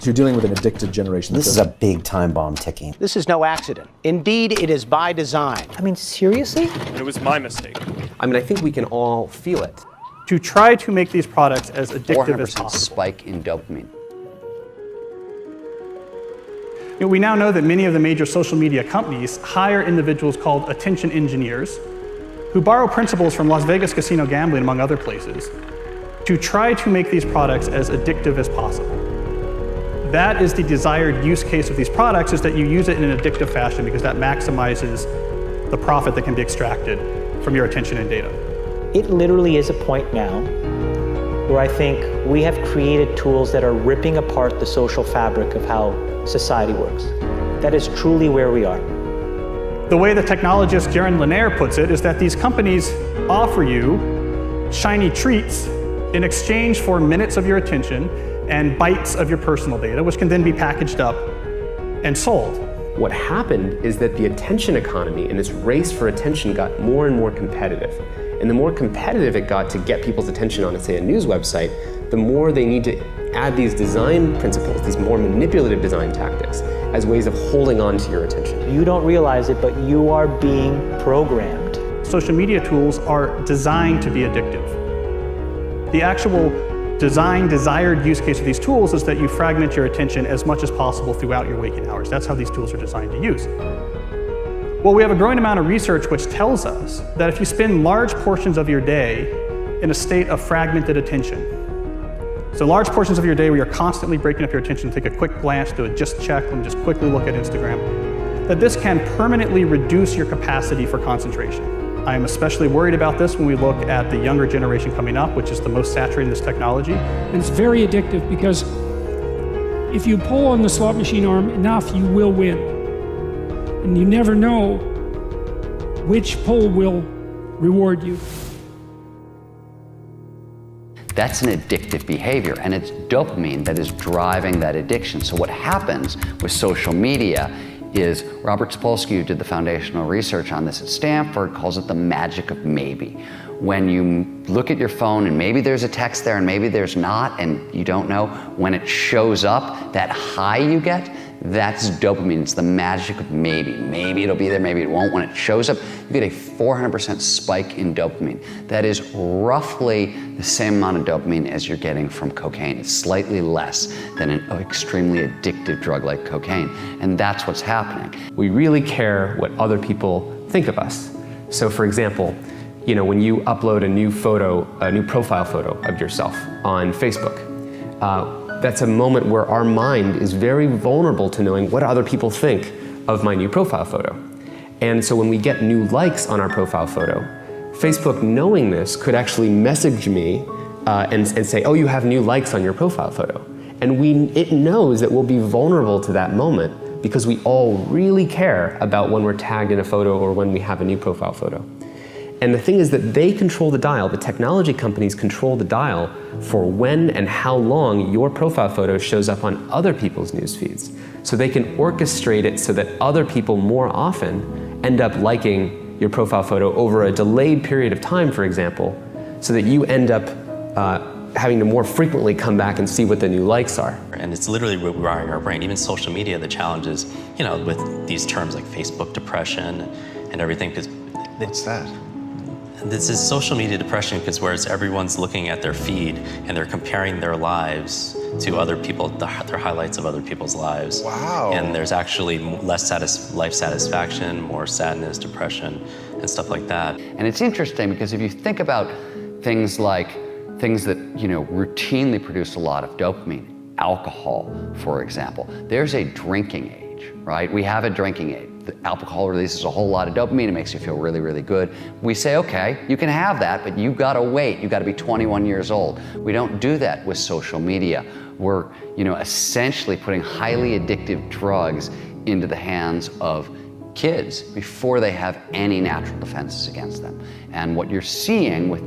You're dealing with an addicted generation. This is a big time bomb ticking. This is no accident. Indeed, it is by design. I mean, seriously? It was my mistake. I mean, I think we can all feel it. To try to make these products as addictive as 400% possible. spike in dopamine. We now know that many of the major social media companies hire individuals called attention engineers who borrow principles from Las Vegas casino gambling, among other places, to try to make these products as addictive as possible. That is the desired use case of these products, is that you use it in an addictive fashion because that maximizes the profit that can be extracted from your attention and data. It literally is a point now where I think we have created tools that are ripping apart the social fabric of how society works. That is truly where we are. The way the technologist Jaron Lanier puts it is that these companies offer you shiny treats in exchange for minutes of your attention and bytes of your personal data, which can then be packaged up and sold. What happened is that the attention economy and this race for attention got more and more competitive. And the more competitive it got to get people's attention on, say, a news website, the more they need to add these design principles, these more manipulative design tactics, as ways of holding on to your attention. You don't realize it, but you are being programmed. Social media tools are designed to be addictive. The actual desired use case of these tools is that you fragment your attention as much as possible throughout your waking hours. That's how these tools are designed to use. Well, we have a growing amount of research which tells us that if you spend large portions of your day in a state of fragmented attention, so large portions of your day where you're constantly breaking up your attention, take a quick glance, do a just check, and just quickly look at Instagram, that this can permanently reduce your capacity for concentration. I am especially worried about this when we look at the younger generation coming up, which is the most saturated in this technology. And it's very addictive because if you pull on the slot machine arm enough, you will win. And you never know which pull will reward you. That's an addictive behavior, and it's dopamine that is driving that addiction. So what happens with social media is Robert Sapolsky, who did the foundational research on this at Stanford, calls it the magic of maybe. When you look at your phone and maybe there's a text there and maybe there's not, and you don't know, when it shows up, that high you get, that's dopamine. It's the magic of maybe. Maybe it'll be there, maybe it won't. When it shows up, you get a 400% spike in dopamine. That is roughly the same amount of dopamine as you're getting from cocaine. It's slightly less than an extremely addictive drug like cocaine. And that's what's happening. We really care what other people think of us. So for example, when you upload a new photo, a new profile photo of yourself on Facebook, that's a moment where our mind is very vulnerable to knowing what other people think of my new profile photo. And so when we get new likes on our profile photo, Facebook, knowing this, could actually message me and say, oh, you have new likes on your profile photo. And it knows that we'll be vulnerable to that moment because we all really care about when we're tagged in a photo or when we have a new profile photo. And the thing is that they control the dial, the technology companies control the dial for when and how long your profile photo shows up on other people's news feeds. So they can orchestrate it so that other people more often end up liking your profile photo over a delayed period of time, for example, so that you end up having to more frequently come back and see what the new likes are. And it's literally rewiring our brain. Even social media, the challenge is, with these terms like Facebook depression and everything. What's that? This is social media depression because whereas everyone's looking at their feed and they're comparing their lives to other people, their highlights of other people's lives. Wow. And there's actually less life satisfaction, more sadness, depression, and stuff like that. And it's interesting because if you think about things that routinely produce a lot of dopamine, alcohol, for example, there's a drinking age, right? We have a drinking age. The alcohol releases a whole lot of dopamine. It makes you feel really, really good. We say, okay, you can have that, but you gotta wait. You gotta be 21 years old. We don't do that with social media. We're, essentially putting highly addictive drugs into the hands of kids before they have any natural defenses against them. And what you're seeing with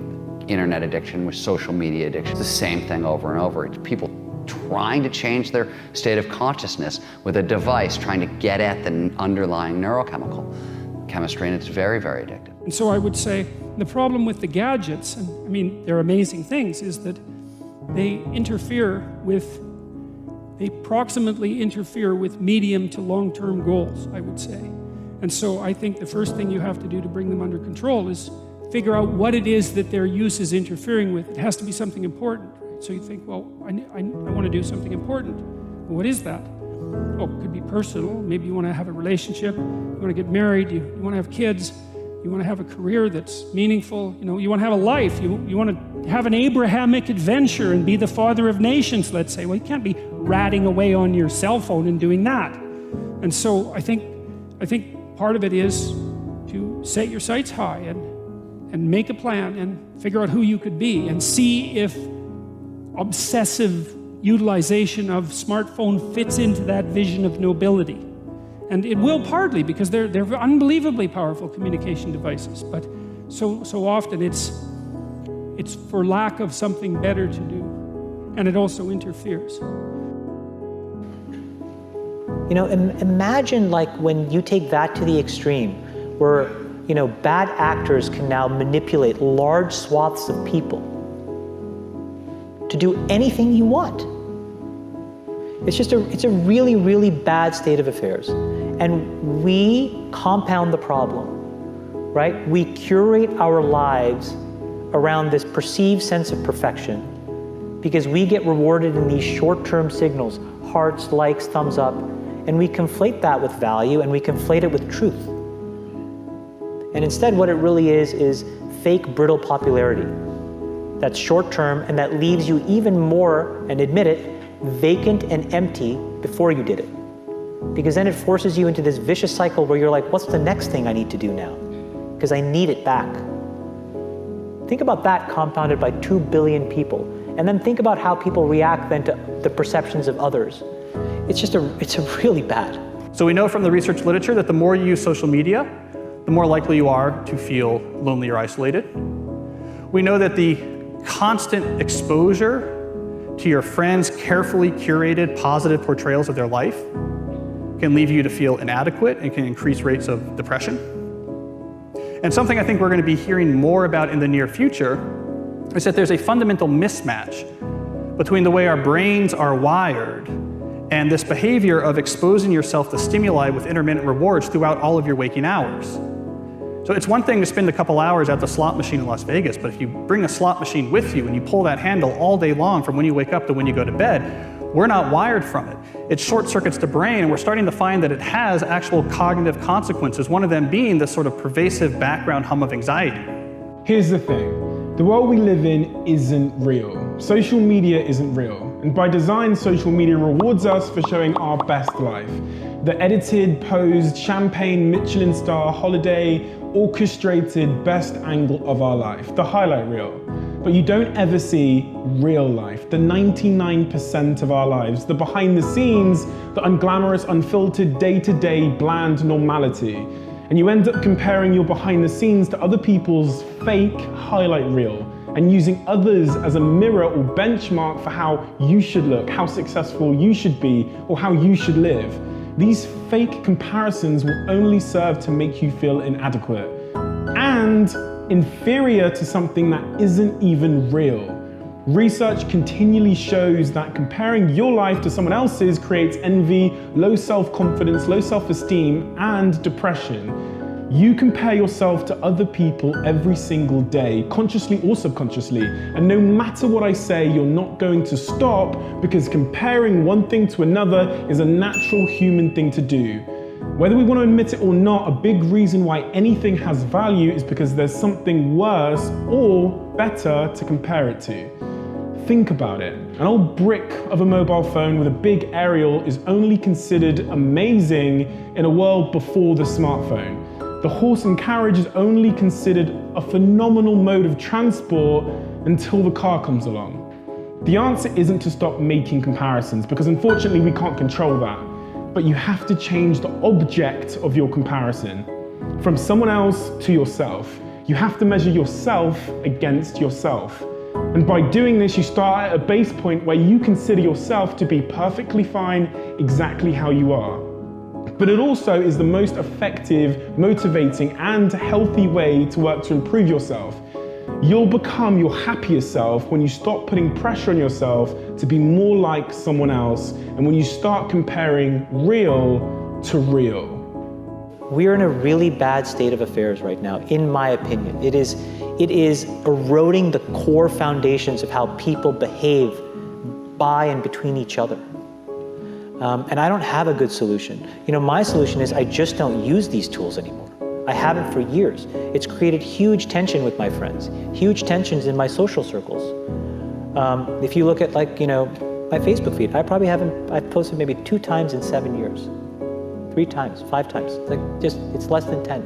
internet addiction, with social media addiction, it's the same thing over and over. It's people trying to change their state of consciousness with a device, trying to get at the underlying neurochemical chemistry, and it's very, very addictive. And so I would say the problem with the gadgets, and they're amazing things, is that they interfere with they proximately interfere with medium to long-term goals, I would say. And so I think the first thing you have to do to bring them under control is figure out what it is that their use is interfering with. It has to be something important, right? So you think, well, I want to do something important. Well, what is that? Oh, it could be personal. Maybe you want to have a relationship, you want to get married, you want to have kids, you want to have a career that's meaningful, you want to have a life, you want to have an Abrahamic adventure and be the father of nations, let's say. Well, you can't be ratting away on your cell phone and doing that. And so I think part of it is to set your sights high and make a plan and figure out who you could be and see if obsessive utilization of smartphone fits into that vision of nobility. And it will partly because they're unbelievably powerful communication devices, but so often it's for lack of something better to do, and it also interferes. Imagine like when you take that to the extreme, where bad actors can now manipulate large swaths of people to do anything you want. It's a really, really bad state of affairs. And we compound the problem, right? We curate our lives around this perceived sense of perfection because we get rewarded in these short-term signals, hearts, likes, thumbs up, and we conflate that with value and we conflate it with truth. And instead what it really is fake, brittle popularity. That's short-term and that leaves you even more, and admit it, vacant and empty before you did it. Because then it forces you into this vicious cycle where you're like, what's the next thing I need to do now? Because I need it back. Think about that compounded by 2 billion people. And then think about how people react then to the perceptions of others. It's really bad. So we know from the research literature that the more you use social media, the more likely you are to feel lonely or isolated. We know that the constant exposure to your friends' carefully curated positive portrayals of their life can leave you to feel inadequate and can increase rates of depression. And something I think we're going to be hearing more about in the near future is that there's a fundamental mismatch between the way our brains are wired and this behavior of exposing yourself to stimuli with intermittent rewards throughout all of your waking hours. So it's one thing to spend a couple hours at the slot machine in Las Vegas, but if you bring a slot machine with you and you pull that handle all day long from when you wake up to when you go to bed, we're not wired from it. It short circuits the brain, and we're starting to find that it has actual cognitive consequences, one of them being this sort of pervasive background hum of anxiety. Here's the thing. The world we live in isn't real. Social media isn't real. And by design, social media rewards us for showing our best life. The edited, posed, champagne, Michelin star, holiday, orchestrated best angle of our life, the highlight reel. But you don't ever see real life, the 99% of our lives, the behind the scenes, the unglamorous, unfiltered, day-to-day, bland normality. And you end up comparing your behind the scenes to other people's fake highlight reel and using others as a mirror or benchmark for how you should look, how successful you should be, or how you should live. These fake comparisons will only serve to make you feel inadequate and inferior to something that isn't even real. Research continually shows that comparing your life to someone else's creates envy, low self-confidence, low self-esteem, and depression. You compare yourself to other people every single day, consciously or subconsciously, and no matter what I say, you're not going to stop because comparing one thing to another is a natural human thing to do. Whether we want to admit it or not, a big reason why anything has value is because there's something worse or better to compare it to. Think about it. An old brick of a mobile phone with a big aerial is only considered amazing in a world before the smartphone. The horse and carriage is only considered a phenomenal mode of transport until the car comes along. The answer isn't to stop making comparisons because unfortunately we can't control that. But you have to change the object of your comparison from someone else to yourself. You have to measure yourself against yourself. And by doing this, you start at a base point where you consider yourself to be perfectly fine exactly how you are. But it also is the most effective, motivating, and healthy way to work to improve yourself. You'll become your happier self when you stop putting pressure on yourself to be more like someone else, and when you start comparing real to real. We're in a really bad state of affairs right now, in my opinion. It is eroding the core foundations of how people behave by and between each other. And I don't have a good solution. You know, my solution is I just don't use these tools anymore. I haven't for years. It's created huge tension with my friends, huge tensions in my social circles. If you look at, like, you know, my Facebook feed, I've posted maybe 2 times in 7 years. 3 times, 5 times. It's less than 10.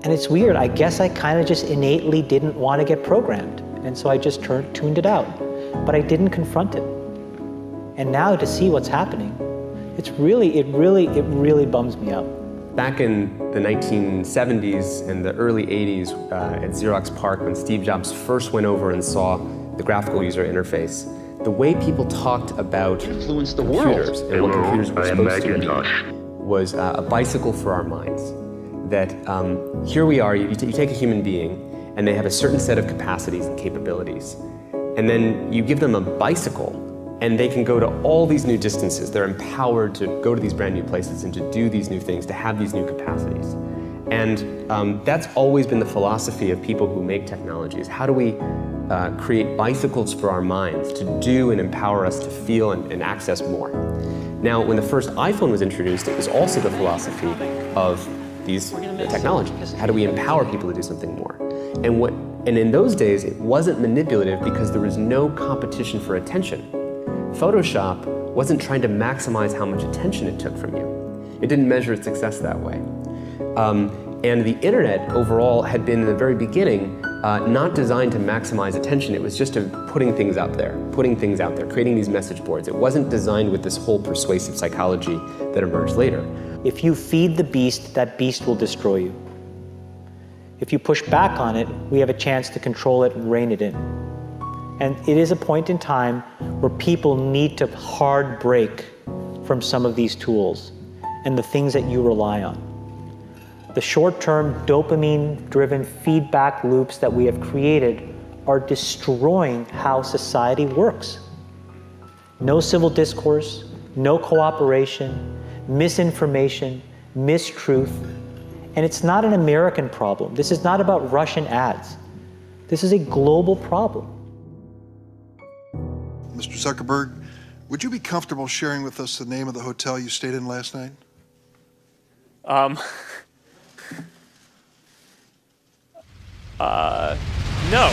And it's weird. I guess I kind of just innately didn't want to get programmed. And so I just tuned it out. But I didn't confront it. And now to see what's happening, it really bums me out. Back in the 1970s and the early 80s at Xerox PARC, when Steve Jobs first went over and saw the graphical user interface, the way people talked about computers and what computers were supposed to be was a bicycle for our minds. That here we are, you take a human being and they have a certain set of capacities and capabilities. And then you give them a bicycle and they can go to all these new distances. They're empowered to go to these brand new places and to do these new things, to have these new capacities. And that's always been the philosophy of people who make technologies. How do we create bicycles for our minds to do and empower us to feel and access more? Now, when the first iPhone was introduced, it was also the philosophy of these technologies. How do we empower people to do something more? And in those days, it wasn't manipulative because there was no competition for attention. Photoshop wasn't trying to maximize how much attention it took from you. It didn't measure its success that way. And the internet overall had been in the very beginning not designed to maximize attention. It was just putting things out there, creating these message boards. It wasn't designed with this whole persuasive psychology that emerged later. If you feed the beast, that beast will destroy you. If you push back on it, we have a chance to control it and rein it in. And it is a point in time where people need to hard break from some of these tools and the things that you rely on. The short-term dopamine-driven feedback loops that we have created are destroying how society works. No civil discourse, no cooperation, misinformation, mistruth. And it's not an American problem. This is not about Russian ads. This is a global problem. Mr. Zuckerberg, would you be comfortable sharing with us the name of the hotel you stayed in last night? No.